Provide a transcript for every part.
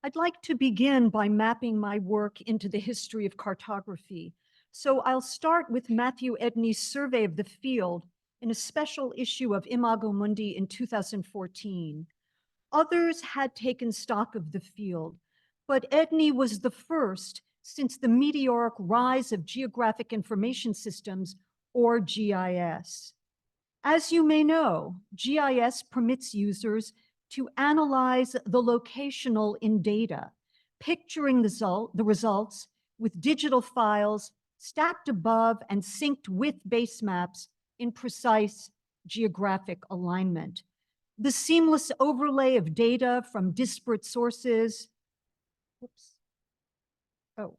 I'd like to begin by mapping my work into the history of cartography. So I'll start with Matthew Edney's survey of the field in a special issue of Imago Mundi in 2014. Others had taken stock of the field, but Edney was the first since the meteoric rise of geographic information systems, or GIS. As you may know, GIS permits users to analyze the locational in data, picturing the results with digital files stacked above and synced with base maps in precise geographic alignment. The seamless overlay of data from disparate sources. Whoops. Oh,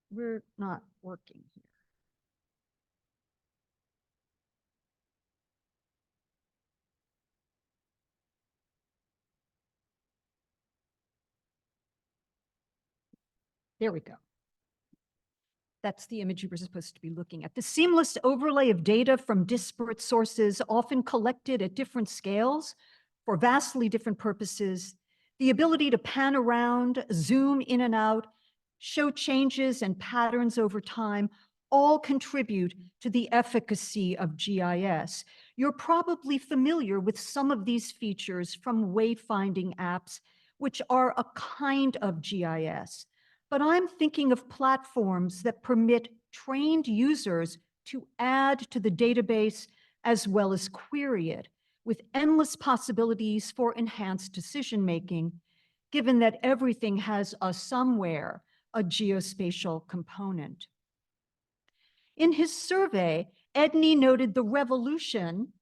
we're not working here. There we go. That's the image you were supposed to be looking at. The seamless overlay of data from disparate sources, often collected at different scales for vastly different purposes, the ability to pan around, zoom in and out, show changes and patterns over time, all contribute to the efficacy of GIS. You're probably familiar with some of these features from wayfinding apps, which are a kind of GIS. But I'm thinking of platforms that permit trained users to add to the database as well as query it, with endless possibilities for enhanced decision-making, given that everything has a geospatial component. In his survey, Edney noted the revolution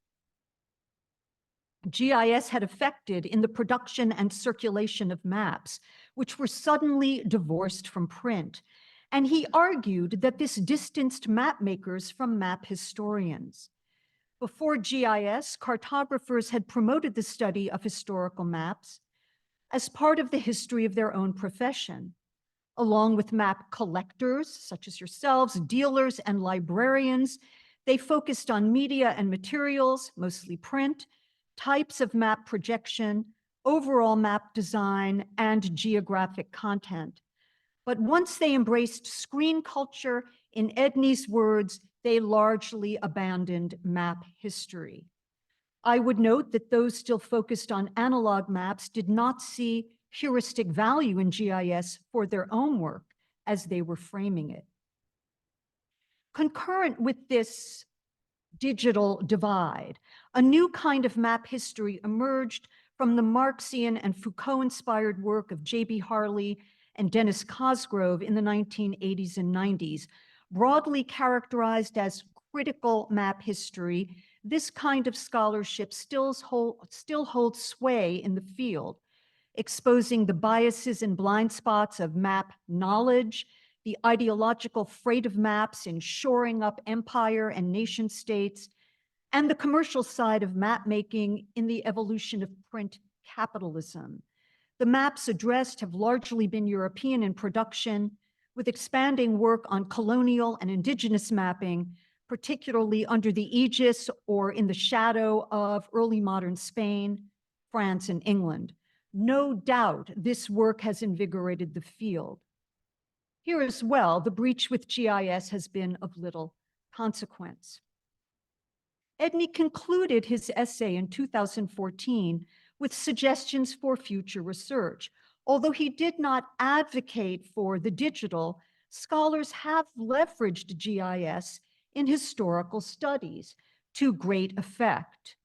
GIS had affected in the production and circulation of maps, which were suddenly divorced from print. And he argued that this distanced map makers from map historians. Before GIS, cartographers had promoted the study of historical maps as part of the history of their own profession. Along with map collectors, such as yourselves, dealers, and librarians, they focused on media and materials, mostly print, types of map projection, overall map design, and geographic content. But once they embraced screen culture, in Edney's words, they largely abandoned map history. I would note that those still focused on analog maps did not see heuristic value in GIS for their own work as they were framing it. Concurrent with this digital divide, a new kind of map history emerged from the Marxian and Foucault-inspired work of J.B. Harley and Dennis Cosgrove in the 1980s and 90s. Broadly characterized as critical map history, this kind of scholarship still holds sway in the field, exposing the biases and blind spots of map knowledge, the ideological freight of maps in shoring up empire and nation states, and the commercial side of map making in the evolution of print capitalism. The maps addressed have largely been European in production, with expanding work on colonial and indigenous mapping, particularly under the aegis or in the shadow of early modern Spain, France, and England. No doubt this work has invigorated the field. Here as well, the breach with GIS has been of little consequence. Edney concluded his essay in 2014 with suggestions for future research. Although he did not advocate for the digital, scholars have leveraged GIS in historical studies to great effect.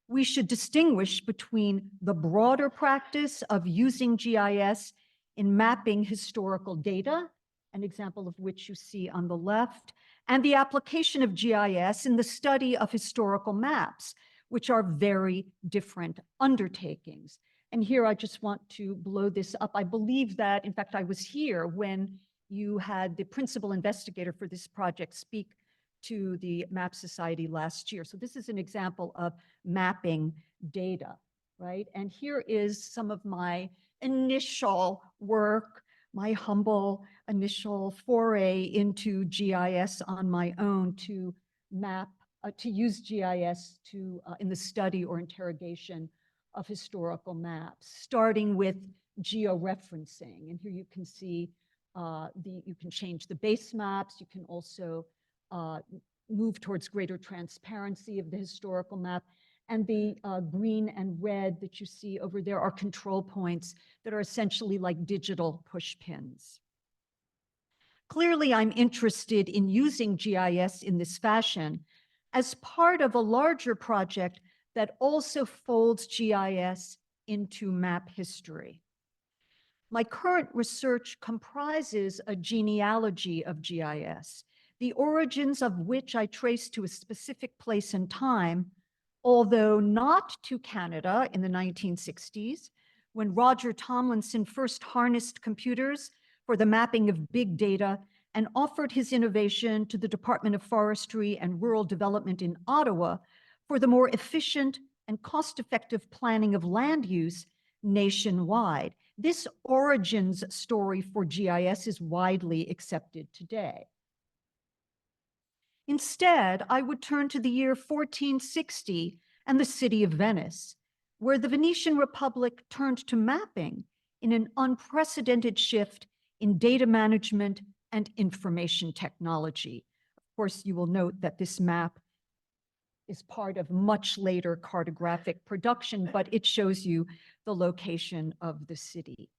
We should distinguish between the broader practice of using GIS in mapping historical data, an example of which you see on the left, and the application of GIS in the study of historical maps, which are very different undertakings. And here I just want to blow this up. I believe that, in fact, I was here when you had the principal investigator for this project speak to the Map Society last year. So this is an example of mapping data, right? And here is some of my initial work, my humble initial foray into GIS on my own to map, to use GIS in the study or interrogation of historical maps, starting with georeferencing. And here you can see you can change the base maps. You can also move towards greater transparency of the historical map. And the green and red that you see over there are control points that are essentially like digital push pins. Clearly, I'm interested in using GIS in this fashion as part of a larger project that also folds GIS into map history. My current research comprises a genealogy of GIS, the origins of which I trace to a specific place and time, although not to Canada in the 1960s, when Roger Tomlinson first harnessed computers for the mapping of big data and offered his innovation to the Department of Forestry and Rural Development in Ottawa for the more efficient and cost-effective planning of land use nationwide. This origins story for GIS is widely accepted today. Instead, I would turn to the year 1460 and the city of Venice, where the Venetian Republic turned to mapping in an unprecedented shift in data management and information technology. Of course, you will note that this map is part of much later cartographic production, but it shows you the location of the city.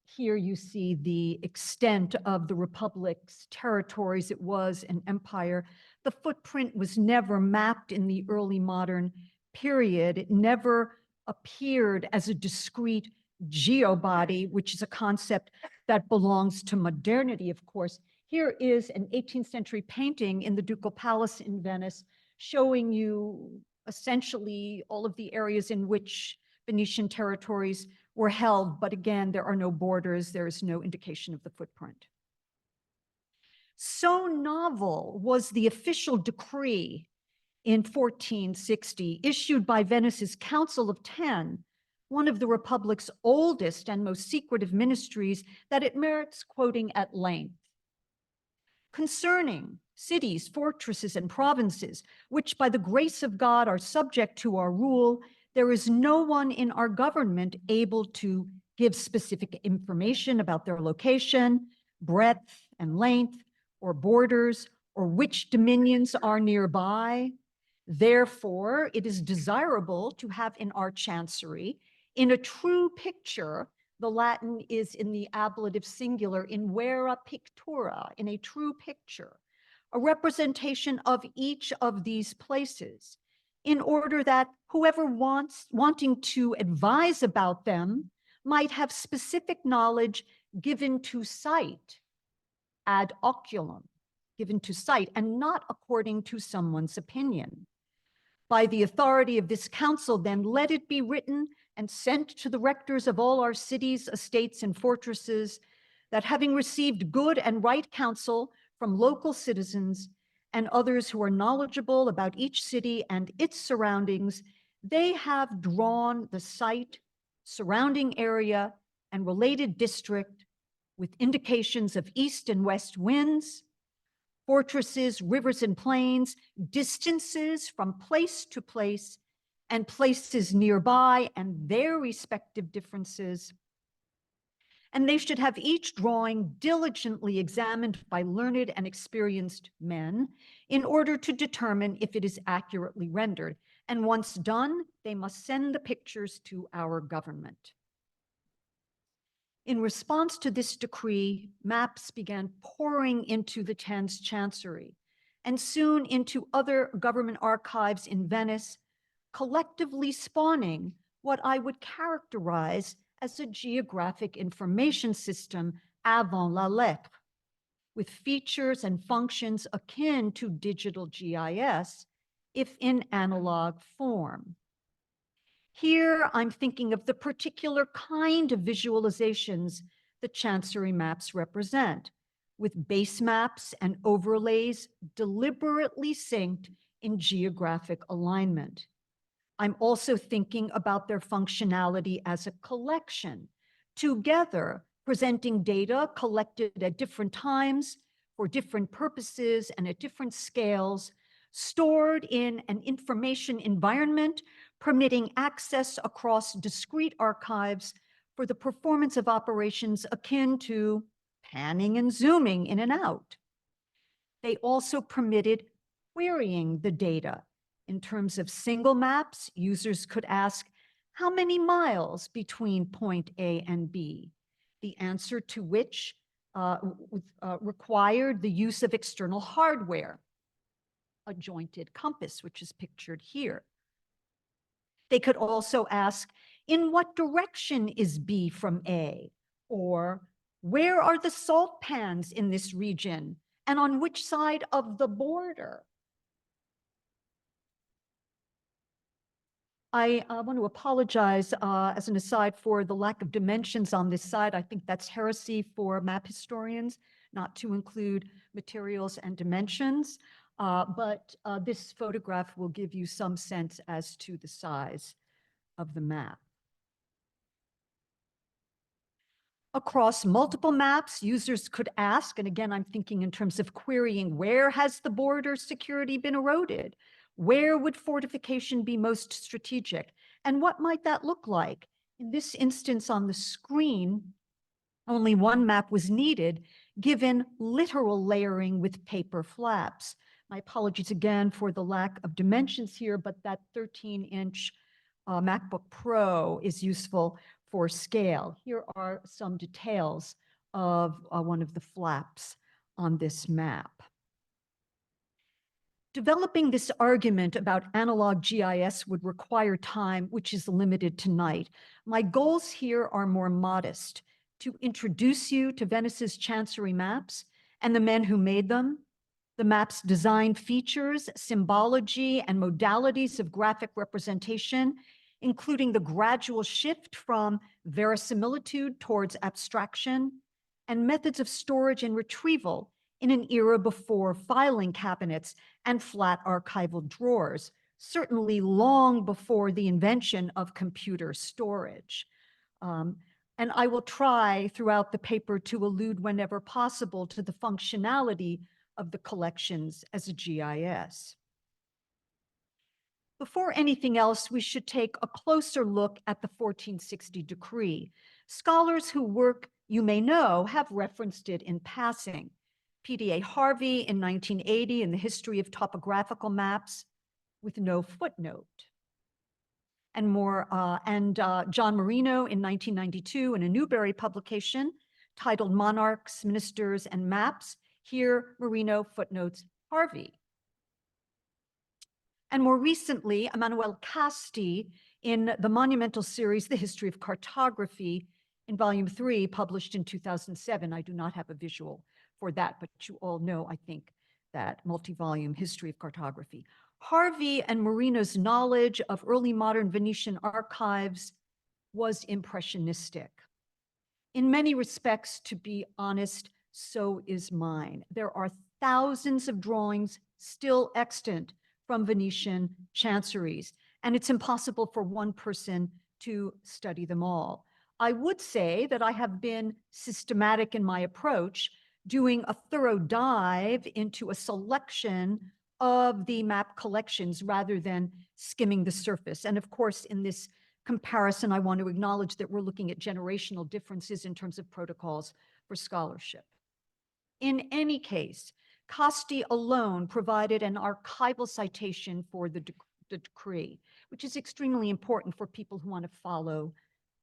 Here you see the extent of the Republic's territories. It was an empire. The footprint was never mapped in the early modern period. It never appeared as a discrete geobody, which is a concept that belongs to modernity, of course. Here is an 18th century painting in the Ducal Palace in Venice, showing you essentially all of the areas in which Venetian territories were held, but again, there are no borders, there is no indication of the footprint. So novel was the official decree in 1460, issued by Venice's Council of 10, one of the Republic's oldest and most secretive ministries, that it merits quoting at length. Concerning cities, fortresses, and provinces, which by the grace of God are subject to our rule, there is no one in our government able to give specific information about their location, breadth and length, or borders, or which dominions are nearby. Therefore, it is desirable to have in our chancery, in a true picture, the Latin is in the ablative singular, in vera pictura, in a true picture, a representation of each of these places, in order that whoever wanting to advise about them might have specific knowledge given to sight, ad oculum, given to sight, and not according to someone's opinion. By the authority of this council, then, let it be written and sent to the rectors of all our cities, estates, and fortresses, that having received good and right counsel from local citizens and others who are knowledgeable about each city and its surroundings, they have drawn the site, surrounding area, and related district with indications of east and west winds, fortresses, rivers, and plains, distances from place to place, and places nearby and their respective differences. And they should have each drawing diligently examined by learned and experienced men in order to determine if it is accurately rendered. And once done, they must send the pictures to our government. In response to this decree, maps began pouring into the Thames Chancery and soon into other government archives in Venice, collectively spawning what I would characterize as a geographic information system avant la lettre, with features and functions akin to digital GIS, if in analog form. Here, I'm thinking of the particular kind of visualizations the Chancery maps represent, with base maps and overlays deliberately synced in geographic alignment. I'm also thinking about their functionality as a collection, together presenting data collected at different times for different purposes and at different scales, stored in an information environment permitting access across discrete archives for the performance of operations akin to panning and zooming in and out. They also permitted querying the data. In terms of single maps, users could ask, how many miles between point A and B? The answer to which required the use of external hardware, a jointed compass, which is pictured here. They could also ask, in what direction is B from A? Or where are the salt pans in this region? And on which side of the border? I want to apologize as an aside for the lack of dimensions on this side. I think that's heresy for map historians not to include materials and dimensions. But this photograph will give you some sense as to the size of the map. Across multiple maps, users could ask, and again, I'm thinking in terms of querying, where has the border security been eroded? Where would fortification be most strategic? And what might that look like? In this instance on the screen, only one map was needed, given literal layering with paper flaps. My apologies again for the lack of dimensions here, but that 13-inch MacBook Pro is useful for scale. Here are some details of one of the flaps on this map. Developing this argument about analog GIS would require time, which is limited tonight. My goals here are more modest: to introduce you to Venice's chancery maps and the men who made them, the map's design features, symbology, and modalities of graphic representation, including the gradual shift from verisimilitude towards abstraction, and methods of storage and retrieval in an era before filing cabinets and flat archival drawers, certainly long before the invention of computer storage. And I will try throughout the paper to allude whenever possible to the functionality of the collections as a GIS. Before anything else, we should take a closer look at the 1460 decree. Scholars who work, you may know, have referenced it in passing. P.D.A. Harvey in 1980 in the History of Topographical Maps with no footnote. And John Marino in 1992 in a Newbery publication titled Monarchs, Ministers, and Maps. Here, Marino footnotes Harvey. And more recently, Emanuele Casti in the monumental series, The History of Cartography, in volume 3, published in 2007. I do not have a visual for that, but you all know, I think, that multi-volume History of Cartography. Harvey and Marino's knowledge of early modern Venetian archives was impressionistic. In many respects, to be honest, so is mine. There are thousands of drawings still extant from Venetian chanceries, and it's impossible for one person to study them all. I would say that I have been systematic in my approach, doing a thorough dive into a selection of the map collections rather than skimming the surface. And of course, in this comparison, I want to acknowledge that we're looking at generational differences in terms of protocols for scholarship. In any case, Casti alone provided an archival citation for the decree, which is extremely important for people who want to follow,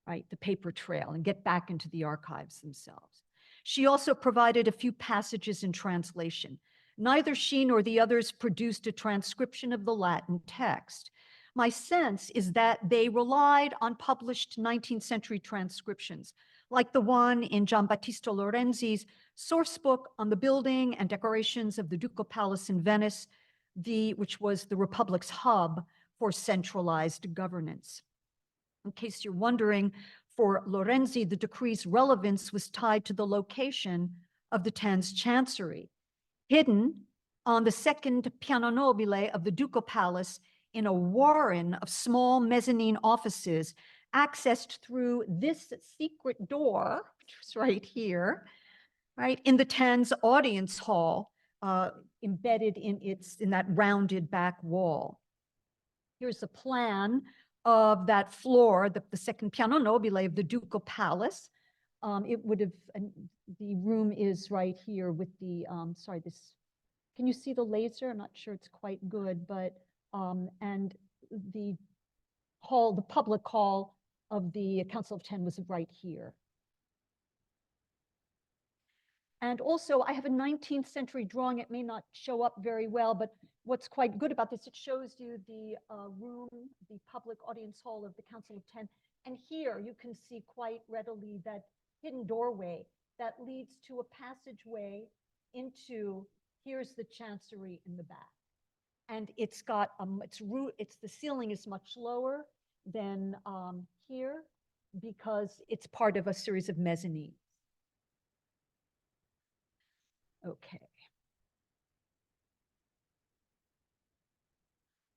right, the paper trail and get back into the archives themselves. She also provided a few passages in translation. Neither she nor the others produced a transcription of the Latin text. My sense is that they relied on published 19th century transcriptions, like the one in Giambattista Lorenzi's source book on the building and decorations of the Ducal Palace in Venice, which was the Republic's hub for centralized governance. In case you're wondering, for Lorenzi, the decree's relevance was tied to the location of the Tan's chancery, hidden on the second piano nobile of the Ducal Palace in a warren of small mezzanine offices accessed through this secret door, which is right here, right, in the Tan's audience hall, embedded in that rounded back wall. Here's a plan of that floor, the second piano nobile of the Ducal Palace. It would have, the room is right here with the, sorry, this, can you see the laser? I'm not sure it's quite good, but, and the hall, the public hall of the Council of 10 was right here. And also I have a 19th century drawing. It may not show up very well, but what's quite good about this, it shows you the room, the public audience hall of the Council of 10. And here you can see quite readily that hidden doorway that leads to a passageway into, here's the chancery in the back. And it's got, the ceiling is much lower than here because it's part of a series of mezzanines. Okay.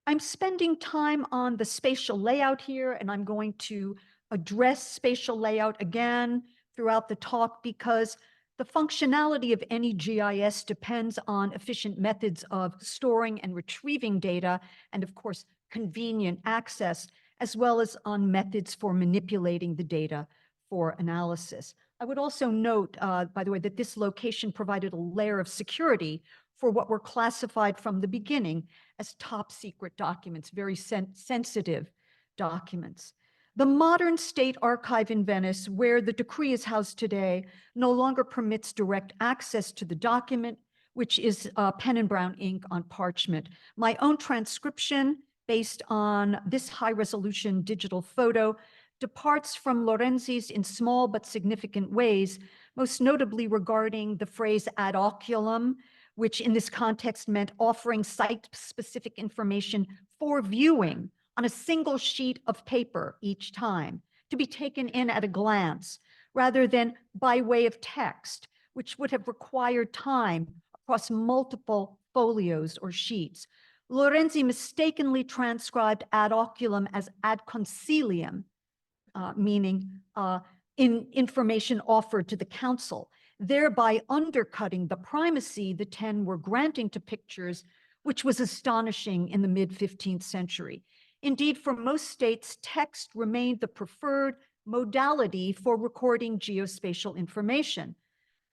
I'm spending time on the spatial layout here, and I'm going to address spatial layout again throughout the talk because the functionality of any GIS depends on efficient methods of storing and retrieving data, and of course, convenient access, as well as on methods for manipulating the data for analysis. I would also note, by the way, that this location provided a layer of security for what were classified from the beginning as top secret documents, very sensitive documents. The modern state archive in Venice, where the decree is housed today, no longer permits direct access to the document, which is pen and brown ink on parchment. My own transcription, based on this high-resolution digital photo, departs from Lorenzi's in small but significant ways, most notably regarding the phrase ad oculum, which in this context meant offering site-specific information for viewing on a single sheet of paper each time, to be taken in at a glance, rather than by way of text, which would have required time across multiple folios or sheets. Lorenzi mistakenly transcribed ad oculum as ad consilium, meaning information offered to the council, thereby undercutting the primacy the 10 were granting to pictures, which was astonishing in the mid-15th century. Indeed, for most states, text remained the preferred modality for recording geospatial information,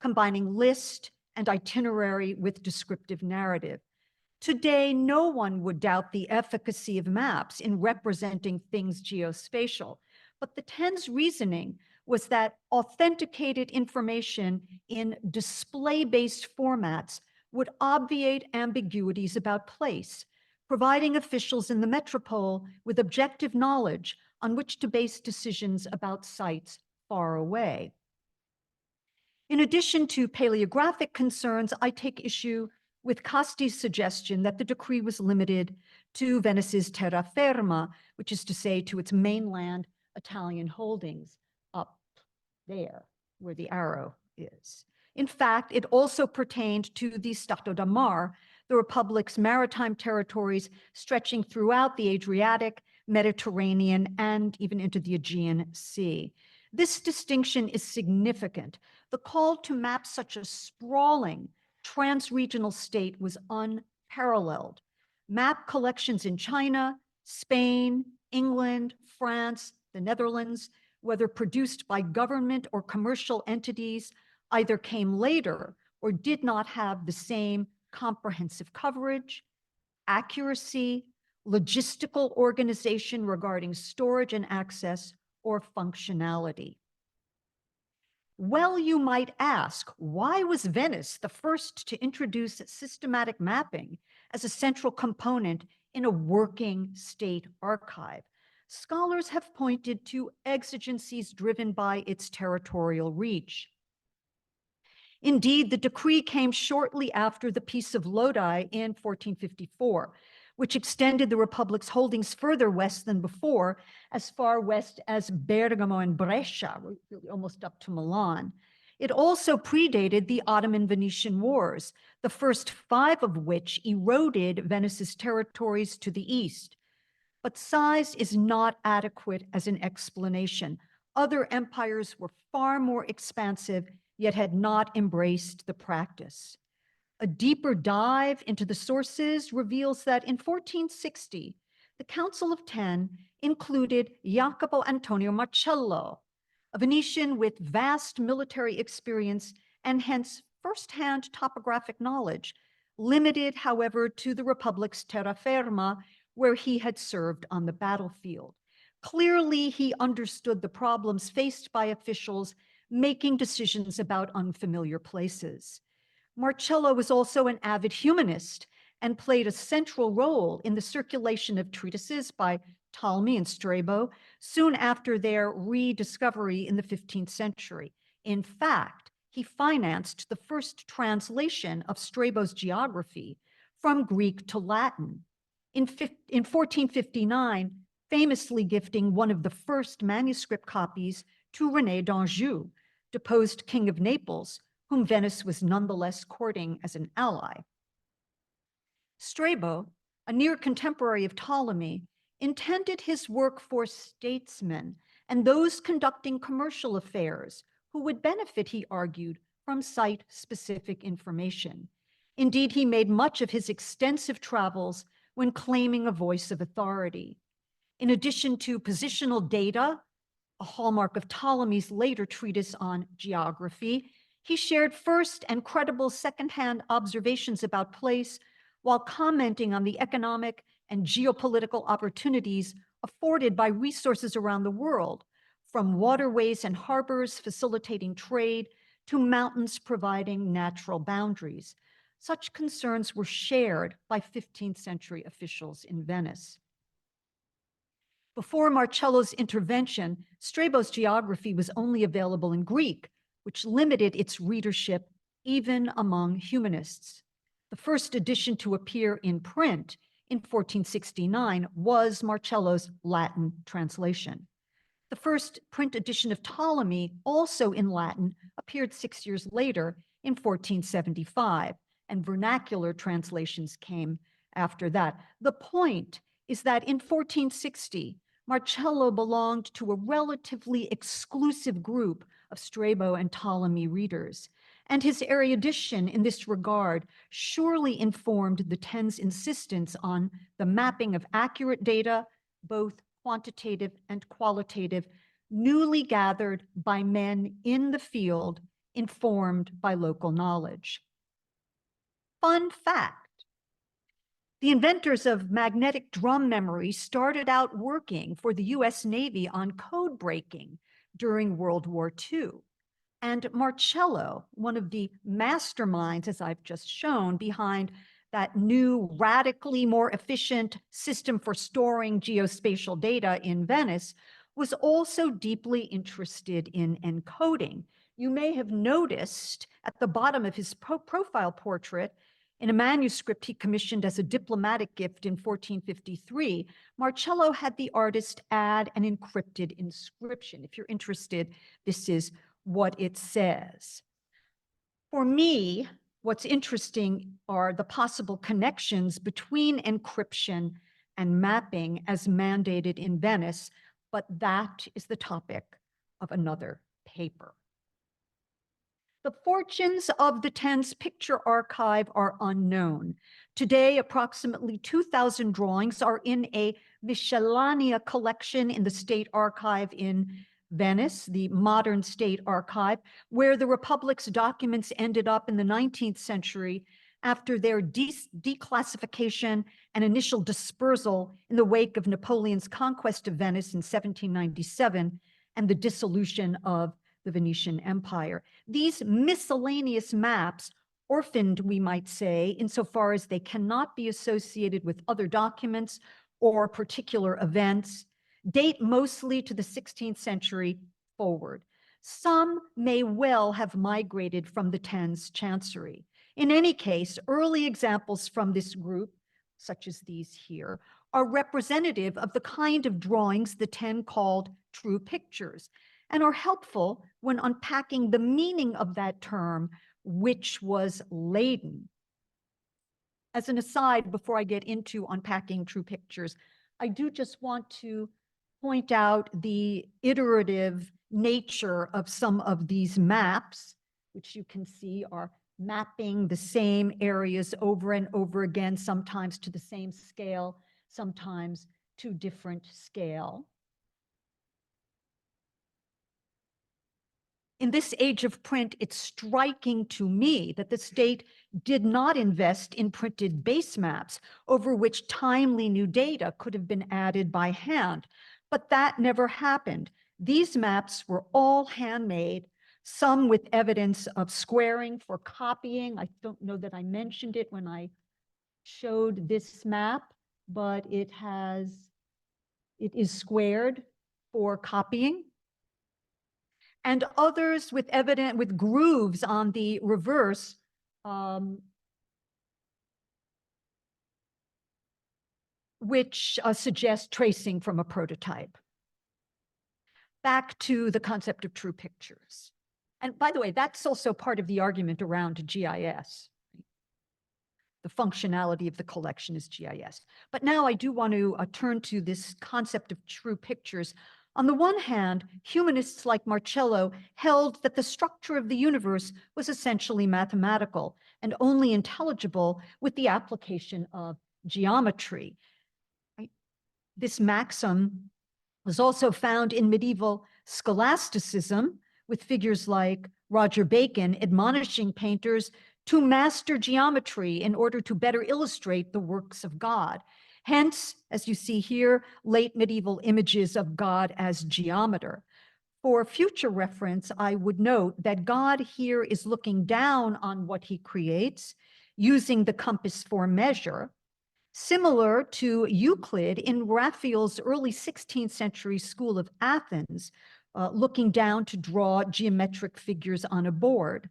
combining list and itinerary with descriptive narrative. Today, no one would doubt the efficacy of maps in representing things geospatial, but the 10's reasoning was that authenticated information in display-based formats would obviate ambiguities about place, providing officials in the metropole with objective knowledge on which to base decisions about sites far away. In addition to paleographic concerns, I take issue with Casti's suggestion that the decree was limited to Venice's terraferma, which is to say to its mainland Italian holdings up there where the arrow is. In fact, it also pertained to the Stato da Mar, the Republic's maritime territories stretching throughout the Adriatic, Mediterranean, and even into the Aegean Sea. This distinction is significant. The call to map such a sprawling trans-regional state was unparalleled. Map collections in China, Spain, England, France, the Netherlands, whether produced by government or commercial entities, either came later or did not have the same comprehensive coverage, accuracy, logistical organization regarding storage and access, or functionality. Well, you might ask, why was Venice the first to introduce systematic mapping as a central component in a working state archive? Scholars have pointed to exigencies driven by its territorial reach. Indeed, the decree came shortly after the Peace of Lodi in 1454, which extended the Republic's holdings further west than before, as far west as Bergamo and Brescia, really almost up to Milan. It also predated the Ottoman-Venetian Wars, the first 5 of which eroded Venice's territories to the east. But size is not adequate as an explanation. Other empires were far more expansive, yet had not embraced the practice. A deeper dive into the sources reveals that in 1460, the Council of Ten included Jacopo Antonio Marcello, a Venetian with vast military experience and hence firsthand topographic knowledge, limited, however, to the Republic's terraferma, where he had served on the battlefield. Clearly, he understood the problems faced by officials making decisions about unfamiliar places. Marcello was also an avid humanist and played a central role in the circulation of treatises by Ptolemy and Strabo soon after their rediscovery in the 15th century. In fact, he financed the first translation of Strabo's geography from Greek to Latin. In 1459, famously gifting one of the first manuscript copies to René d'Anjou, deposed King of Naples, whom Venice was nonetheless courting as an ally. Strabo, a near contemporary of Ptolemy, intended his work for statesmen and those conducting commercial affairs who would benefit, he argued, from site-specific information. Indeed, he made much of his extensive travels when claiming a voice of authority. In addition to positional data, a hallmark of Ptolemy's later treatise on geography, he shared first and credible secondhand observations about place while commenting on the economic and geopolitical opportunities afforded by resources around the world, from waterways and harbors facilitating trade to mountains providing natural boundaries. Such concerns were shared by 15th century officials in Venice. Before Marcello's intervention, Strabo's geography was only available in Greek, which limited its readership even among humanists. The first edition to appear in print in 1469 was Marcello's Latin translation. The first print edition of Ptolemy, also in Latin, appeared 6 years later in 1475, and vernacular translations came after that. The point is that in 1460, Marcello belonged to a relatively exclusive group of Strabo and Ptolemy readers, and his erudition in this regard surely informed the Ten's insistence on the mapping of accurate data, both quantitative and qualitative, newly gathered by men in the field, informed by local knowledge. Fun fact: the inventors of magnetic drum memory started out working for the US Navy on code breaking during World War II. And Marcello, one of the masterminds, as I've just shown, behind that new, radically more efficient system for storing geospatial data in Venice, was also deeply interested in encoding. You may have noticed at the bottom of his profile portrait, in a manuscript he commissioned as a diplomatic gift in 1453, Marcello had the artist add an encrypted inscription. If you're interested, this is what it says. For me, what's interesting are the possible connections between encryption and mapping as mandated in Venice, but that is the topic of another paper. The fortunes of the Ten's picture archive are unknown. Today, approximately 2,000 drawings are in a miscellanea collection in the State Archive in Venice, the modern State Archive, where the Republic's documents ended up in the 19th century after their declassification and initial dispersal in the wake of Napoleon's conquest of Venice in 1797 and the dissolution of the Venetian Empire. These miscellaneous maps, orphaned, we might say, insofar as they cannot be associated with other documents or particular events, date mostly to the 16th century forward. Some may well have migrated from the Ten's chancery. In any case, early examples from this group, such as these here, are representative of the kind of drawings the Ten called true pictures, and are helpful when unpacking the meaning of that term, which was laden. As an aside, before I get into unpacking true pictures, I do just want to point out the iterative nature of some of these maps, which you can see are mapping the same areas over and over again, sometimes to the same scale, sometimes to different scale. In this age of print, it's striking to me that the state did not invest in printed base maps over which timely new data could have been added by hand, but that never happened. These maps were all handmade, some with evidence of squaring for copying. I don't know that I mentioned it when I showed this map, but it is squared for copying. And others with grooves on the reverse, which suggest tracing from a prototype. Back to the concept of true pictures. And by the way, that's also part of the argument around GIS. The functionality of the collection is GIS. But now I do want to turn to this concept of true pictures. On the one hand, humanists like Marcello held that the structure of the universe was essentially mathematical and only intelligible with the application of geometry. This maxim was also found in medieval scholasticism, with figures like Roger Bacon admonishing painters to master geometry in order to better illustrate the works of God. Hence, as you see here, late medieval images of God as geometer. For future reference, I would note that God here is looking down on what he creates, using the compass for measure, similar to Euclid in Raphael's early 16th century school of Athens, looking down to draw geometric figures on a board.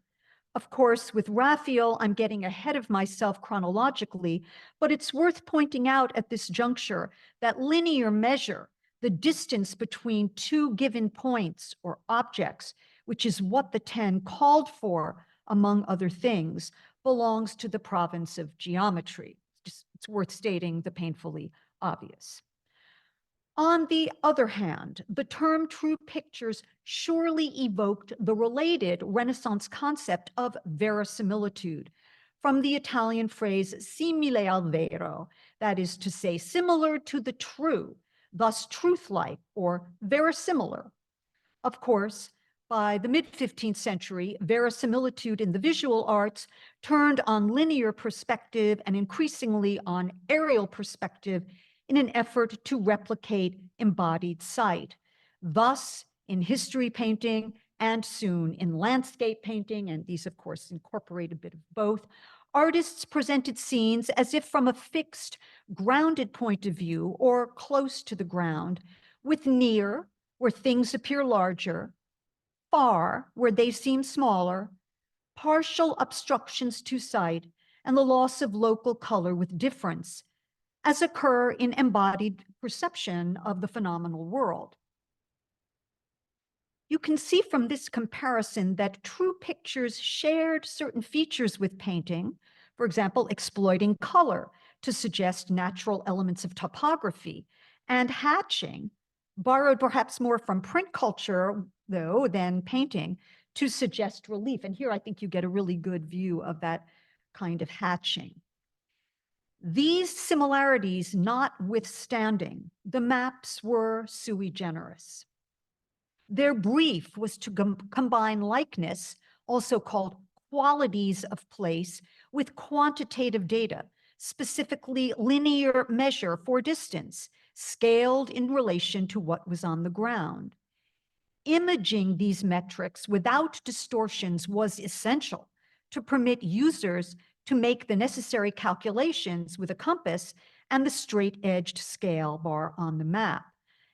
Of course, with Raphael, I'm getting ahead of myself chronologically, but it's worth pointing out at this juncture that linear measure, the distance between two given points or objects, which is what the 10 called for, among other things, belongs to the province of geometry. It's worth stating the painfully obvious. On the other hand, the term true pictures surely evoked the related Renaissance concept of verisimilitude from the Italian phrase simile al vero, that is to say, similar to the true, thus truth-like or verisimilar. Of course, by the mid-15th century, verisimilitude in the visual arts turned on linear perspective and increasingly on aerial perspective in an effort to replicate embodied sight. Thus, in history painting and soon in landscape painting, and these of course incorporate a bit of both, artists presented scenes as if from a fixed, grounded point of view or close to the ground, with near, where things appear larger, far, where they seem smaller, partial obstructions to sight, and the loss of local color with difference, as occur in embodied perception of the phenomenal world. You can see from this comparison that true pictures shared certain features with painting, for example, exploiting color to suggest natural elements of topography, and hatching, borrowed perhaps more from print culture, though, than painting, to suggest relief. And here I think you get a really good view of that kind of hatching. These similarities notwithstanding, the maps were sui generis. Their brief was to combine likeness, also called qualities of place, with quantitative data, specifically linear measure for distance, scaled in relation to what was on the ground. Imaging these metrics without distortions was essential to permit users to make the necessary calculations with a compass and the straight-edged scale bar on the map.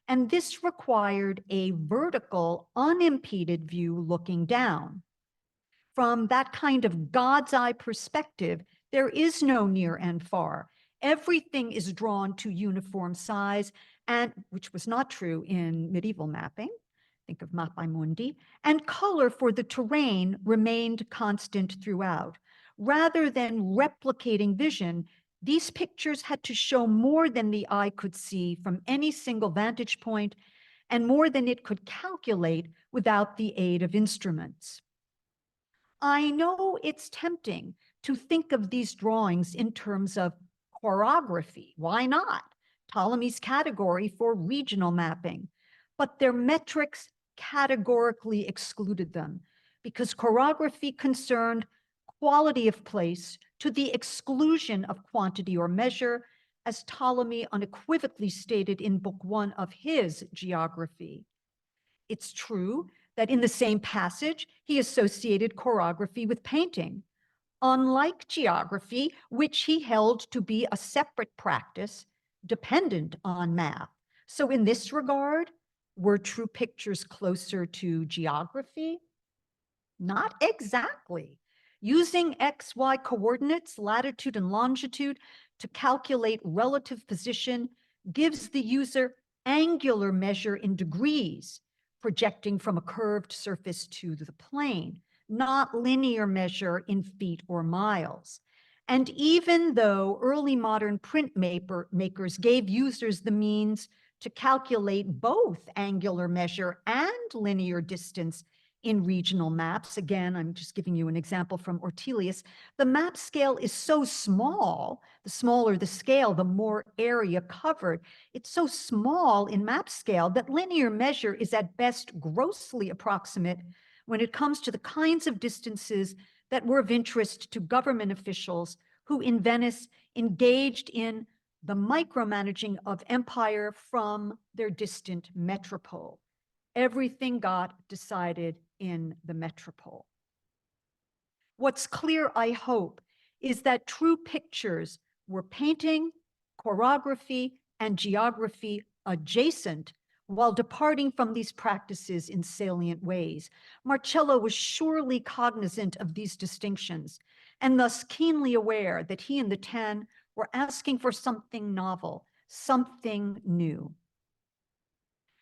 And this required a vertical, unimpeded view looking down. From that kind of God's eye perspective, there is no near and far. Everything is drawn to uniform size, and which was not true in medieval mapping. Think of Mappae Mundi, and color for the terrain remained constant throughout. Rather than replicating vision, these pictures had to show more than the eye could see from any single vantage point, and more than it could calculate without the aid of instruments. I know it's tempting to think of these drawings in terms of choreography. Why not? Ptolemy's category for regional mapping, but their metrics categorically excluded them because chorography concerned quality of place to the exclusion of quantity or measure, as Ptolemy unequivocally stated in Book 1 of his Geography. It's true that in the same passage, he associated chorography with painting, unlike geography, which he held to be a separate practice dependent on math. So in this regard, were true pictures closer to geography? Not exactly. Using XY coordinates, latitude and longitude, to calculate relative position gives the user angular measure in degrees, projecting from a curved surface to the plane, not linear measure in feet or miles. And even though early modern makers gave users the means to calculate both angular measure and linear distance in regional maps, again, I'm just giving you an example from Ortelius, the map scale is so small, the smaller the scale, the more area covered. It's so small in map scale that linear measure is at best grossly approximate when it comes to the kinds of distances that were of interest to government officials who in Venice engaged in the micromanaging of empire from their distant metropole. Everything got decided in the metropole. What's clear, I hope, is that true pictures were painting, chorography, and geography adjacent while departing from these practices in salient ways. Marcello was surely cognizant of these distinctions and thus keenly aware that he and the Ten were asking for something novel, something new.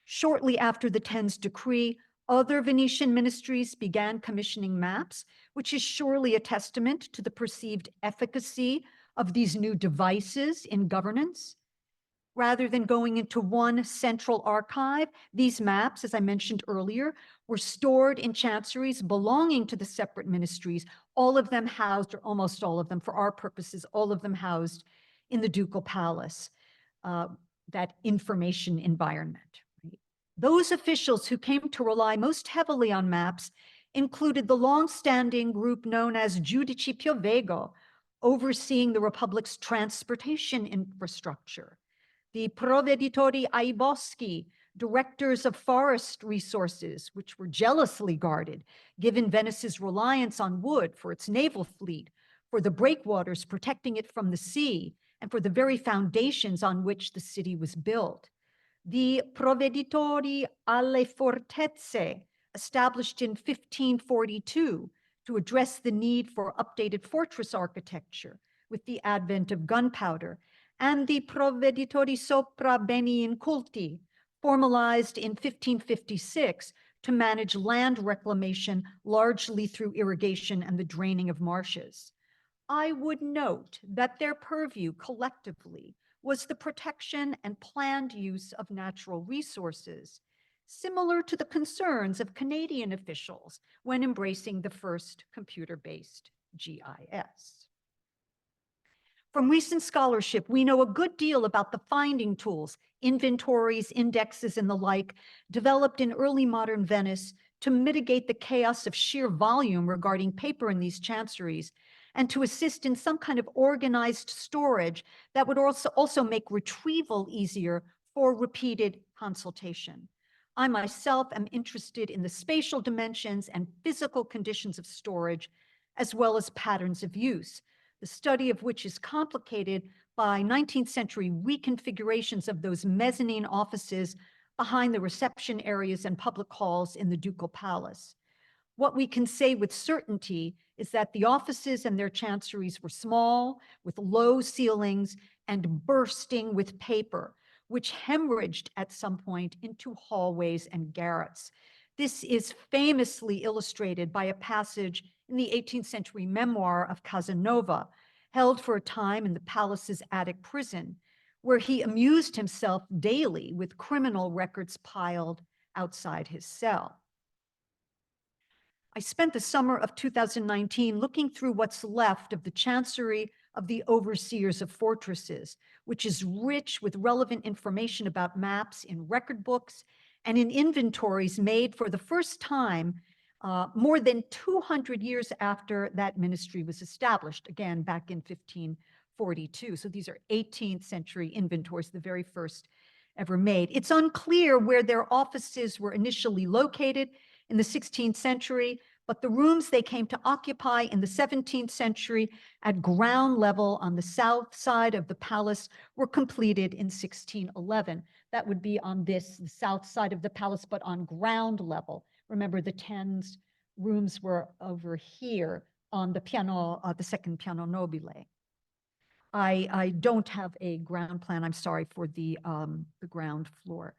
Shortly after the Ten's decree, other Venetian ministries began commissioning maps, which is surely a testament to the perceived efficacy of these new devices in governance. Rather than going into one central archive, these maps, as I mentioned earlier, were stored in chanceries belonging to the separate ministries, all of them housed, or almost all of them, for our purposes, all of them housed in the Ducal Palace, that information environment. Those officials who came to rely most heavily on maps included the long-standing group known as Giudici Piovego, overseeing the Republic's transportation infrastructure, the Provveditori ai Boschi, directors of forest resources, which were jealously guarded, given Venice's reliance on wood for its naval fleet, for the breakwaters protecting it from the sea, and for the very foundations on which the city was built. The Provveditori alle Fortezze, established in 1542 to address the need for updated fortress architecture with the advent of gunpowder, and the Provveditori sopra beni inculti, formalized in 1556 to manage land reclamation largely through irrigation and the draining of marshes. I would note that their purview collectively was the protection and planned use of natural resources, similar to the concerns of Canadian officials when embracing the first computer-based GIS. From recent scholarship, we know a good deal about the finding tools, inventories, indexes, and the like, developed in early modern Venice to mitigate the chaos of sheer volume regarding paper in these chanceries, and to assist in some kind of organized storage that would also make retrieval easier for repeated consultation. I myself am interested in the spatial dimensions and physical conditions of storage, as well as patterns of use, the study of which is complicated by 19th century reconfigurations of those mezzanine offices behind the reception areas and public halls in the Ducal Palace. What we can say with certainty is that the offices and their chanceries were small, with low ceilings, and bursting with paper, which hemorrhaged at some point into hallways and garrets. This is famously illustrated by a passage in the 18th century memoir of Casanova, held for a time in the palace's attic prison, where he amused himself daily with criminal records piled outside his cell. I spent the summer of 2019 looking through what's left of the chancery of the overseers of fortresses, which is rich with relevant information about maps in record books and in inventories made for the first time more than 200 years after that ministry was established, again, back in 1542. So these are 18th century inventories, the very first ever made. It's unclear where their offices were initially located in the 16th century, but the rooms they came to occupy in the 17th century at ground level on the south side of the palace were completed in 1611. That would be on the south side of the palace, but on ground level. Remember, the 10's rooms were over here on the piano, the second piano nobile. I don't have a ground plan. I'm sorry for the ground floor.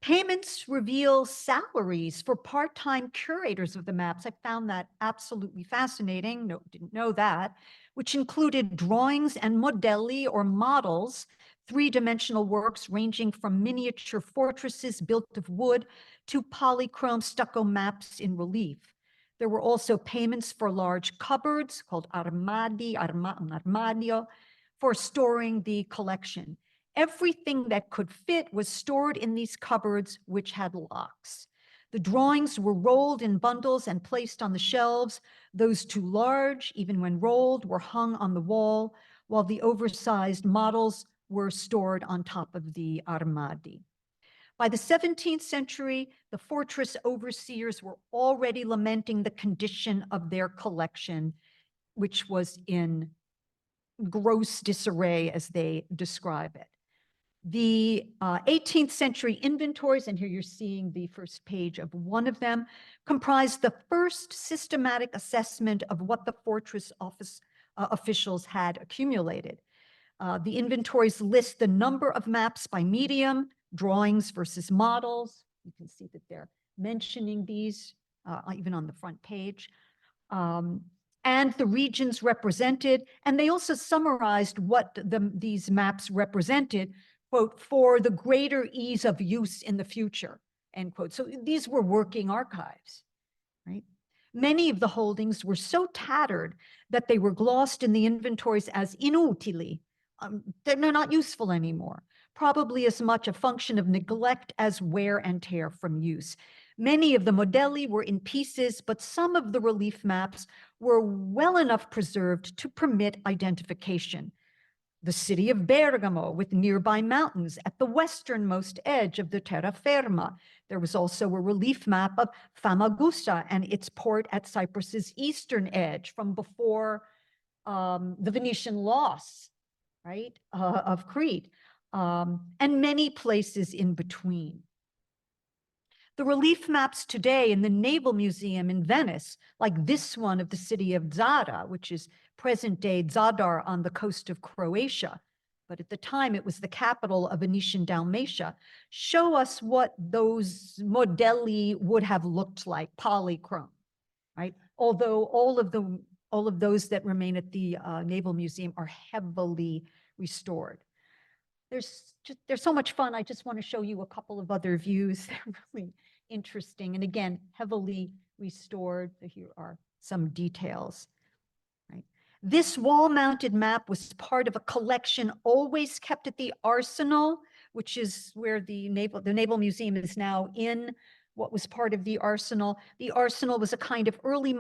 Payments reveal salaries for part-time curators of the maps. I found that absolutely fascinating. No, didn't know that, which included drawings and modelli or models, three-dimensional works ranging from miniature fortresses built of wood to polychrome stucco maps in relief. There were also payments for large cupboards called armadio, for storing the collection. Everything that could fit was stored in these cupboards, which had locks. The drawings were rolled in bundles and placed on the shelves. Those too large, even when rolled, were hung on the wall, while the oversized models were stored on top of the armadi. By the 17th century, the fortress overseers were already lamenting the condition of their collection, which was in gross disarray, as they describe it. The 18th century inventories, and here you're seeing the first page of one of them, comprised the first systematic assessment of what the fortress office officials had accumulated. The inventories list the number of maps by medium, drawings versus models. You can see that they're mentioning these even on the front page. And the regions represented, and they also summarized what these maps represented, quote, for the greater ease of use in the future, end quote. So these were working archives, right? Many of the holdings were so tattered that they were glossed in the inventories as inutili. They're not useful anymore, probably as much a function of neglect as wear and tear from use. Many of the modelli were in pieces, but some of the relief maps were well enough preserved to permit identification. The city of Bergamo with nearby mountains at the westernmost edge of the terraferma. There was also a relief map of Famagusta and its port at Cyprus's eastern edge from before the Venetian loss, right, of Crete, and many places in between. The relief maps today in the Naval Museum in Venice, like this one of the city of Zadar, which is present-day Zadar on the coast of Croatia, but at the time it was the capital of Venetian Dalmatia, show us what those modelli would have looked like, polychrome, right? Although all of those that remain at the Naval Museum are heavily restored. They're so much fun. I just want to show you a couple of other views. They're really interesting. And again, heavily restored. Here are some details. Right. This wall-mounted map was part of a collection always kept at the Arsenal, which is where the Naval Museum is now in what was part of the Arsenal. The Arsenal was a kind of early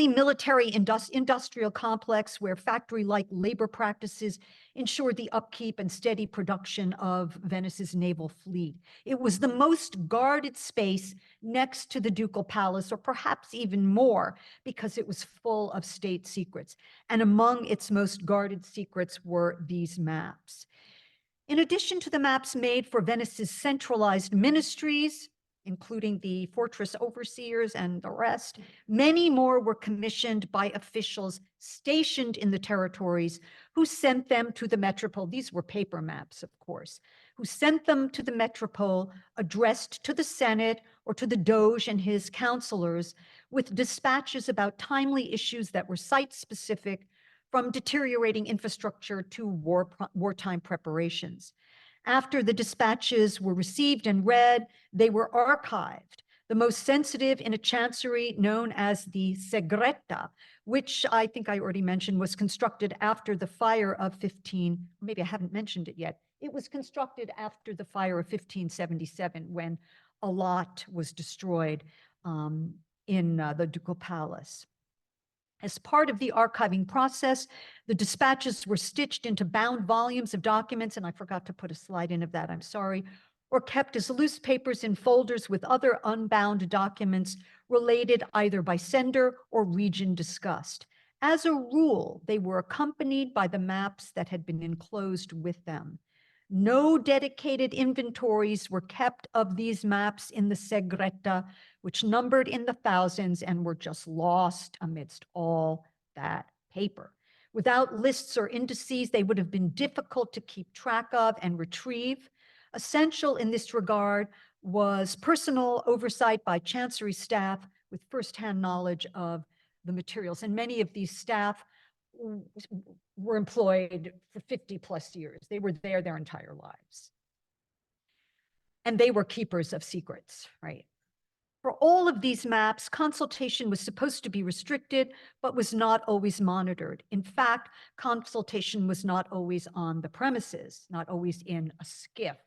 military industrial complex where factory-like labor practices ensured the upkeep and steady production of Venice's naval fleet. It was the most guarded space next to the Ducal Palace, or perhaps even more, because it was full of state secrets. And among its most guarded secrets were these maps. In addition to the maps made for Venice's centralized ministries, including the fortress overseers and the rest, many more were commissioned by officials stationed in the territories who sent them to the metropole. These were paper maps, of course, who sent them to the metropole, addressed to the Senate or to the Doge and his counselors with dispatches about timely issues that were site-specific, from deteriorating infrastructure to wartime preparations. After the dispatches were received and read, they were archived. the most sensitive in a chancery known as the segreta, which I think I already mentioned was constructed after the fire of maybe I haven't mentioned it yet. It was constructed after the fire of 1577 when a lot was destroyed in the Ducal Palace. As part of the archiving process, the dispatches were stitched into bound volumes of documents, and I forgot to put a slide in of that, I'm sorry, or kept as loose papers in folders with other unbound documents related either by sender or region discussed. As a rule, they were accompanied by the maps that had been enclosed with them. No dedicated inventories were kept of these maps in the segreta, which numbered in the thousands and were just lost amidst all that paper. Without lists or indices, they would have been difficult to keep track of and retrieve. Essential in this regard was personal oversight by chancery staff with firsthand knowledge of the materials. And many of these staff were employed for 50 plus years. They were there their entire lives. And they were keepers of secrets, right? For all of these maps, consultation was supposed to be restricted, but was not always monitored. In fact, consultation was not always on the premises, not always in a skiff,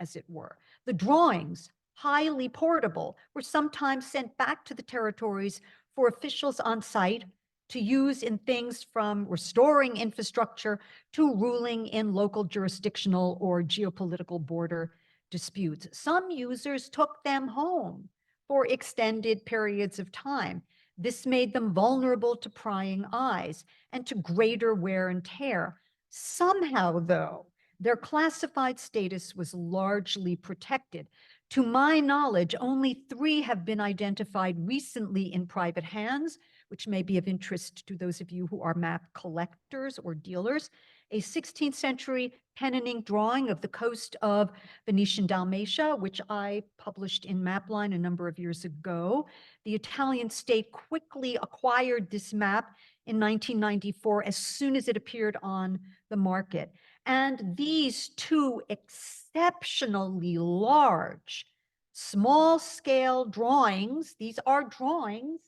as it were. The drawings, highly portable, were sometimes sent back to the territories for officials on site to use in things from restoring infrastructure to ruling in local jurisdictional or geopolitical border disputes. Some users took them home for extended periods of time. This made them vulnerable to prying eyes and to greater wear and tear. Somehow, though, their classified status was largely protected. To my knowledge, only 3 have been identified recently in private hands, which may be of interest to those of you who are map collectors or dealers. A 16th century pen and ink drawing of the coast of Venetian Dalmatia, which I published in Mapline a number of years ago. The Italian state quickly acquired this map in 1994 as soon as it appeared on the market. And these 2 exceptionally large, small-scale drawings, these are drawings,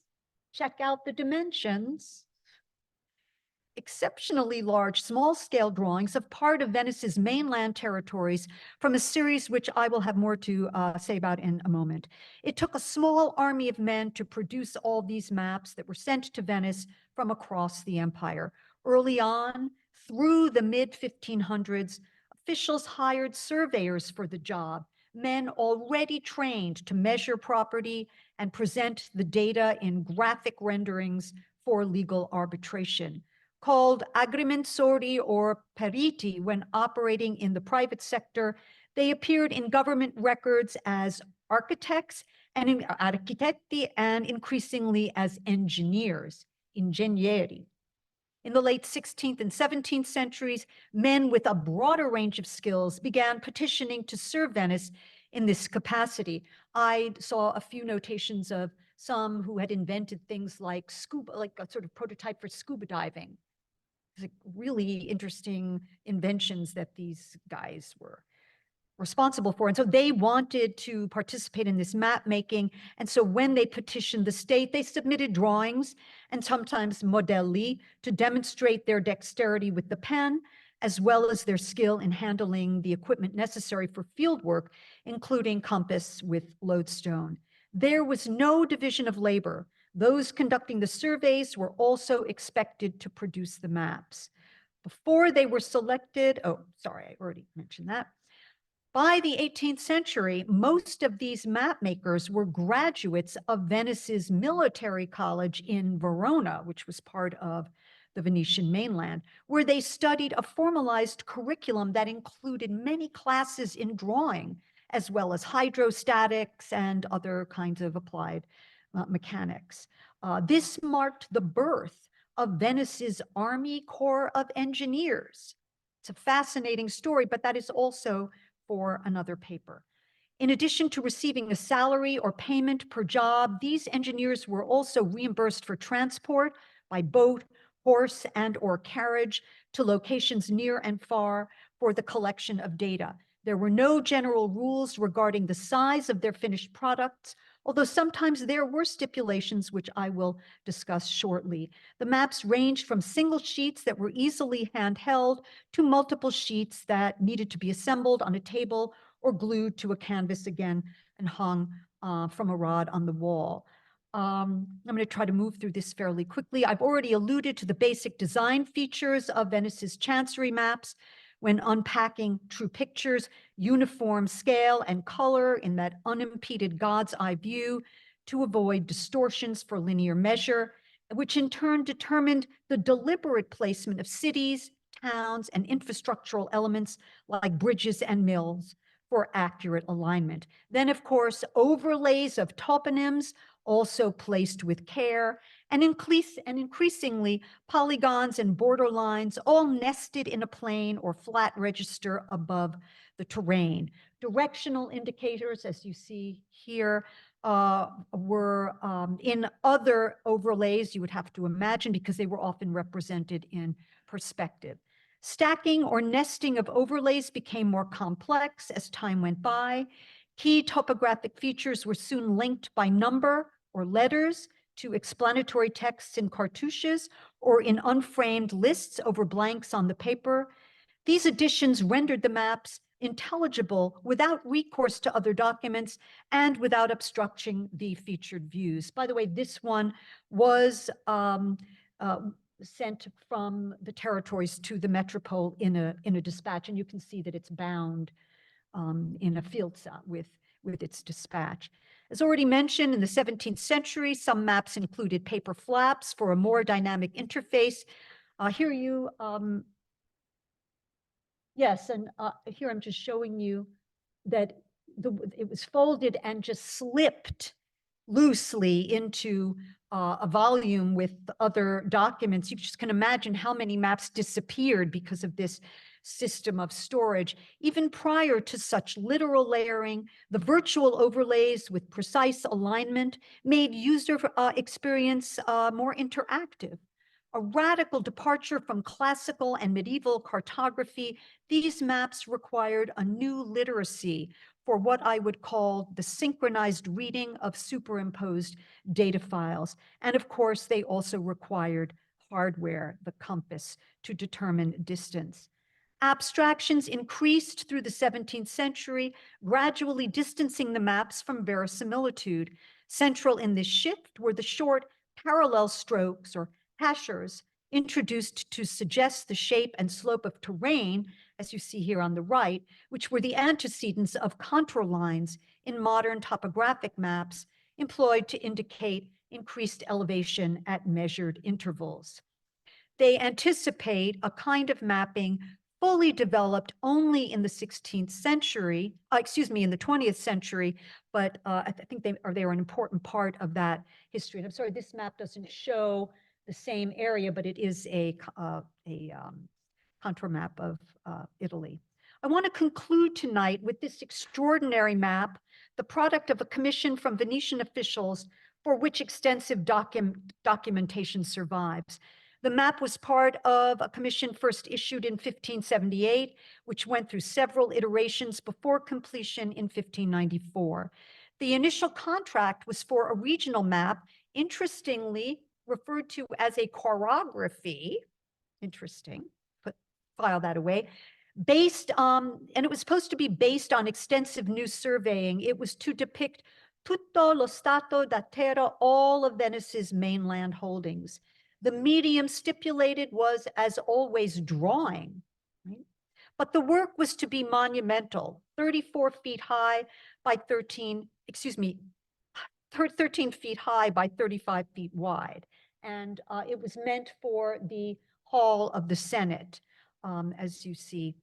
check out the dimensions, exceptionally large, small-scale drawings of part of Venice's mainland territories from a series which I will have more to say about in a moment. It took a small army of men to produce all these maps that were sent to Venice from across the empire. Early on, through the mid-1500s, officials hired surveyors for the job, men already trained to measure property and present the data in graphic renderings for legal arbitration. Called agrimensori or periti when operating in the private sector, they appeared in government records as architects and architetti and increasingly as engineers, ingegneri. In the late 16th and 17th centuries, men with a broader range of skills began petitioning to serve Venice in this capacity. I saw a few notations of some who had invented things like scuba, like a sort of prototype for scuba diving. Like really interesting inventions that these guys were responsible for. And so they wanted to participate in this map making. And so when they petitioned the state, they submitted drawings and sometimes modelli to demonstrate their dexterity with the pen, as well as their skill in handling the equipment necessary for field work, including compass with lodestone. There was no division of labor. Those conducting the surveys were also expected to produce the maps. Before they were selected, oh, sorry, I already mentioned that. By the 18th century, most of these map makers were graduates of Venice's military college in Verona, which was part of the Venetian mainland, where they studied a formalized curriculum that included many classes in drawing, as well as hydrostatics and other kinds of applied mechanics. This marked the birth of Venice's Army Corps of Engineers. It's a fascinating story, but that is also for another paper. In addition to receiving a salary or payment per job, these engineers were also reimbursed for transport by boat, horse, and or carriage to locations near and far for the collection of data. There were no general rules regarding the size of their finished products, although sometimes there were stipulations, which I will discuss shortly. The maps ranged from single sheets that were easily handheld to multiple sheets that needed to be assembled on a table or glued to a canvas again and hung from a rod on the wall. I'm going to try to move through this fairly quickly. I've already alluded to the basic design features of Venice's chancery maps when unpacking true pictures, uniform scale and color in that unimpeded God's eye view to avoid distortions for linear measure, which in turn determined the deliberate placement of cities, towns, and infrastructural elements like bridges and mills for accurate alignment. Then, of course, overlays of toponyms also placed with care, and increasingly polygons and border lines all nested in a plane or flat register above the terrain. Directional indicators, as you see here, were in other overlays you would have to imagine because they were often represented in perspective. Stacking or nesting of overlays became more complex as time went by. Key topographic features were soon linked by number or letters to explanatory texts in cartouches or in unframed lists over blanks on the paper. These additions rendered the maps intelligible without recourse to other documents and without obstructing the featured views. By the way, this one was sent from the territories to the metropole in a dispatch, and you can see that it's bound in a field with its dispatch. As already mentioned, in the 17th century, some maps included paper flaps for a more dynamic interface. Here you, yes, and here I'm just showing you that it was folded and just slipped loosely into a volume with other documents. You just can imagine how many maps disappeared because of this system of storage. Even prior to such literal layering, the virtual overlays with precise alignment made user experience more interactive. A radical departure from classical and medieval cartography, these maps required a new literacy for what I would call the synchronized reading of superimposed data files. And of course, they also required hardware, the compass, to determine distance. Abstractions increased through the 17th century, gradually distancing the maps from verisimilitude. Central in this shift were the short parallel strokes or hachures introduced to suggest the shape and slope of terrain, as you see here on the right, which were the antecedents of contour lines in modern topographic maps employed to indicate increased elevation at measured intervals. They anticipate a kind of mapping fully developed only in the 16th century, in the 20th century, but I think they are an important part of that history. And I'm sorry, this map doesn't show the same area, but it is a contour map of Italy. I want to conclude tonight with this extraordinary map, the product of a commission from Venetian officials for which extensive documentation survives. The map was part of a commission first issued in 1578, which went through several iterations before completion in 1594. The initial contract was for a regional map, interestingly referred to as a chorography, interesting, file that away, based on, and it was supposed to be based on extensive new surveying. It was to depict tutto lo stato da terra, all of Venice's mainland holdings. The medium stipulated was, as always, drawing, right? But the work was to be monumental, 34 feet high by 13 feet high by 35 feet wide. And it was meant for the Hall of the Senate, as you see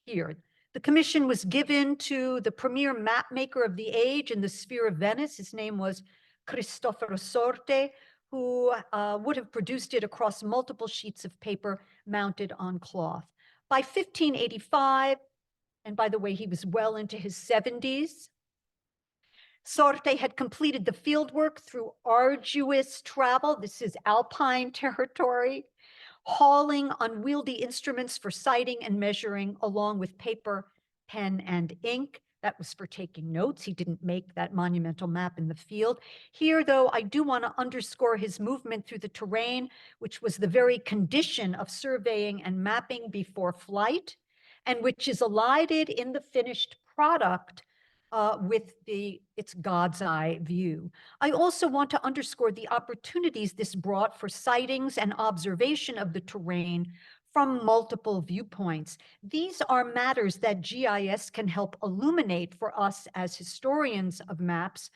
here. The commission was given to the premier map maker of the age in the sphere of Venice. His name was Cristoforo Sorte, who would have produced it across multiple sheets of paper mounted on cloth. By 1585, and by the way, he was well into his 70s, Sorte had completed the fieldwork through arduous travel. This is Alpine territory, hauling unwieldy instruments for sighting and measuring, along with paper, pen, and ink. That was for taking notes. He didn't make that monumental map in the field. Here, though, I do want to underscore his movement through the terrain, which was the very condition of surveying and mapping before flight, and which is elided in the finished product with its God's eye view. I also want to underscore the opportunities this brought for sightings and observation of the terrain from multiple viewpoints. These are matters that GIS can help illuminate for us as historians of maps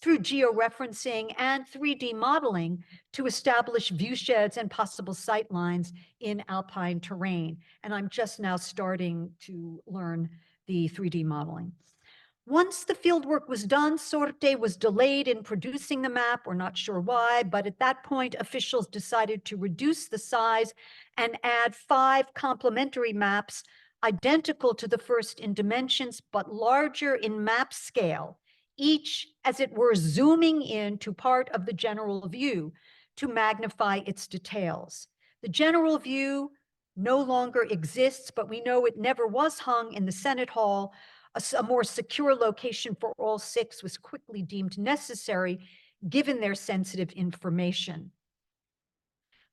through georeferencing and 3D modeling to establish viewsheds and possible sight lines in alpine terrain. And I'm just now starting to learn the 3D modeling. Once the fieldwork was done, Sorte was delayed in producing the map. We're not sure why, but at that point, officials decided to reduce the size and add 5 complementary maps identical to the first in dimensions, but larger in map scale, each, as it were, zooming in to part of the general view to magnify its details. The general view no longer exists, but we know it never was hung in the Senate Hall. A more secure location for all 6 was quickly deemed necessary, given their sensitive information.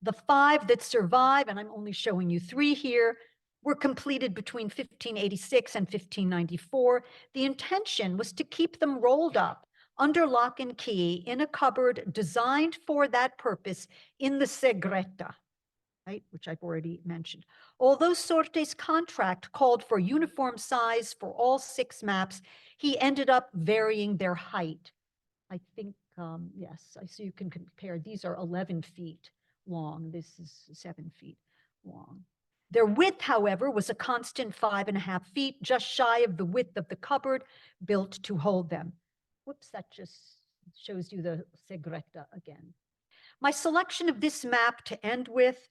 The 5 that survive, and I'm only showing you 3 here, were completed between 1586 and 1594. The intention was to keep them rolled up under lock and key in a cupboard designed for that purpose in the segreta, right, which I've already mentioned. Although Sorte's contract called for uniform size for all 6 maps, he ended up varying their height. I think, yes, I see you can compare. These are 11 feet long. This is 7 feet long. Their width, however, was a constant 5.5 feet, just shy of the width of the cupboard built to hold them. Whoops, that just shows you the segreta again. My selection of this map to end with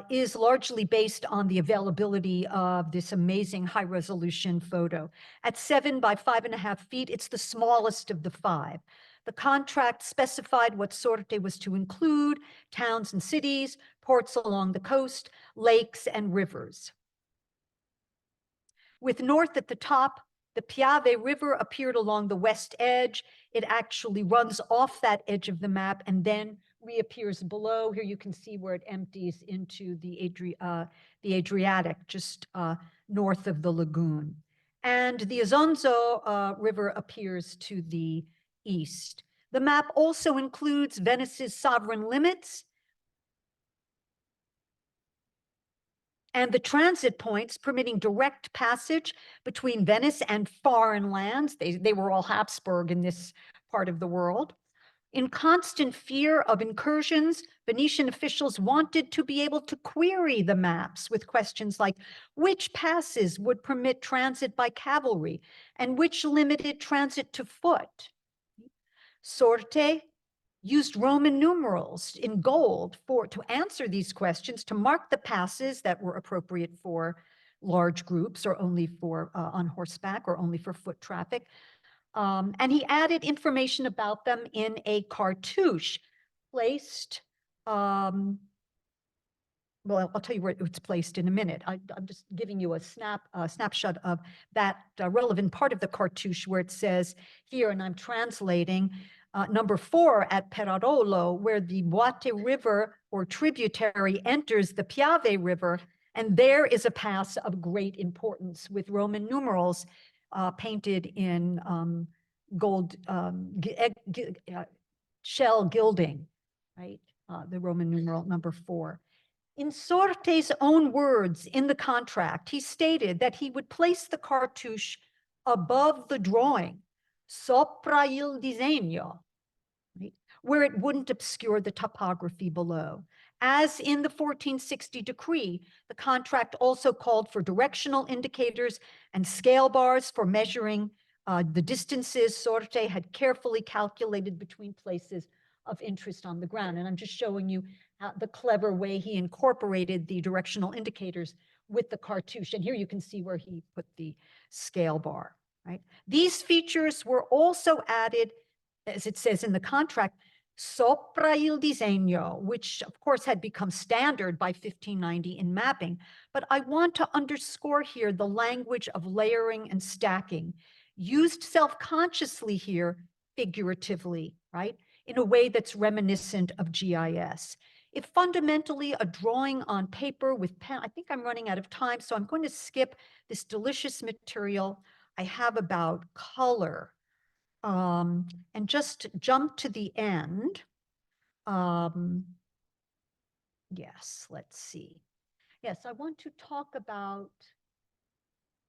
is largely based on the availability of this amazing high resolution photo. At 7 by 5.5 feet, it's the smallest of the 5. The contract specified what Sorte was to include: towns and cities, ports along the coast, lakes and rivers. With north at the top, the Piave River appeared along the west edge. It actually runs off that edge of the map and then reappears below. Here you can see where it empties into the Adriatic, just north of the lagoon. And the Isonzo River appears to the east. The map also includes Venice's sovereign limits and the transit points permitting direct passage between Venice and foreign lands. They were all Habsburg in this part of the world. In constant fear of incursions, Venetian officials wanted to be able to query the maps with questions like which passes would permit transit by cavalry and which limited transit to foot. Sorte used Roman numerals in gold to answer these questions, to mark the passes that were appropriate for large groups or only for on horseback or only for foot traffic. And he added information about them in a cartouche placed, well, I'll tell you where it's placed in a minute. I'm just giving you a snapshot of that relevant part of the cartouche where it says here, and I'm translating, number 4 at Perarolo, where the Boite River or tributary enters the Piave River, and there is a pass of great importance with Roman numerals painted in gold shell gilding, right? The Roman numeral number 4. In Sorte's own words in the contract, he stated that he would place the cartouche above the drawing, sopra il disegno, right, where it wouldn't obscure the topography below. As in the 1460 decree, the contract also called for directional indicators and scale bars for measuring the distances Sorte had carefully calculated between places of interest on the ground. And I'm just showing you the clever way he incorporated the directional indicators with the cartouche. And here you can see where he put the scale bar, right? These features were also added, as it says in the contract, sopra il disegno, which of course had become standard by 1590 in mapping. But I want to underscore here the language of layering and stacking. used self-consciously here, figuratively, right? In a way that's reminiscent of GIS. If fundamentally a drawing on paper with pen, I think I'm running out of time, so I'm going to skip this delicious material I have about color and just jump to the end. Yes, let's see. Yes, I want to talk about,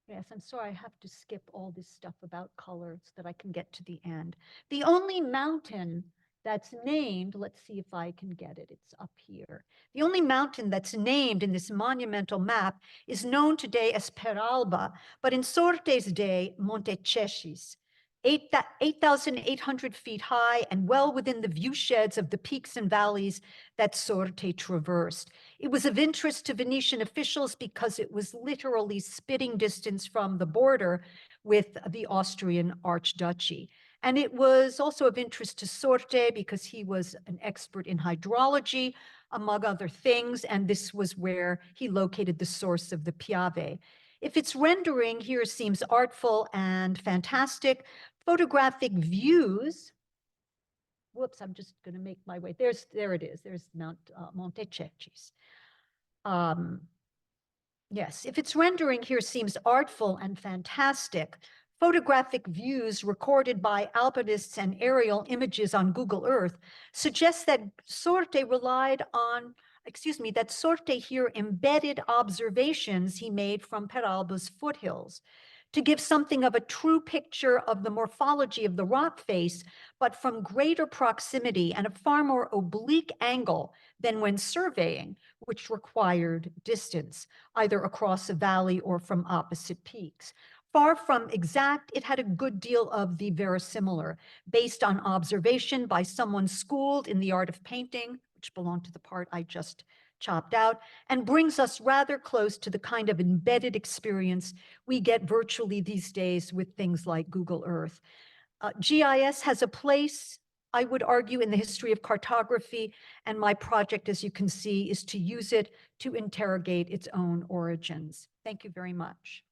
yes, I'm sorry, I have to skip all this stuff about color so that I can get to the end. The only mountain that's named, let's see if I can get it, it's up here. The only mountain that's named in this monumental map is known today as Peralba, but in Sorte's day, Monte Cecchis. 8,800 feet high and well within the viewsheds of the peaks and valleys that Sorte traversed. It was of interest to Venetian officials because it was literally spitting distance from the border with the Austrian Archduchy. And it was also of interest to Sorte because he was an expert in hydrology, among other things, and this was where he located the source of the Piave. If its rendering here seems artful and fantastic, photographic views, whoops, I'm just going to make my way. There it is. There's Monte Cecchis. Yes, if its rendering here seems artful and fantastic, photographic views recorded by alpinists and aerial images on Google Earth suggest that Sorte relied on, that Sorte here embedded observations he made from Peralba's foothills to give something of a true picture of the morphology of the rock face, but from greater proximity and a far more oblique angle than when surveying, which required distance, either across a valley or from opposite peaks. Far from exact, it had a good deal of the verisimilar, based on observation by someone schooled in the art of painting, which belonged to the part I just chopped out, and brings us rather close to the kind of embedded experience we get virtually these days with things like Google Earth. GIS has a place, I would argue, in the history of cartography, and my project, as you can see, is to use it to interrogate its own origins. Thank you very much.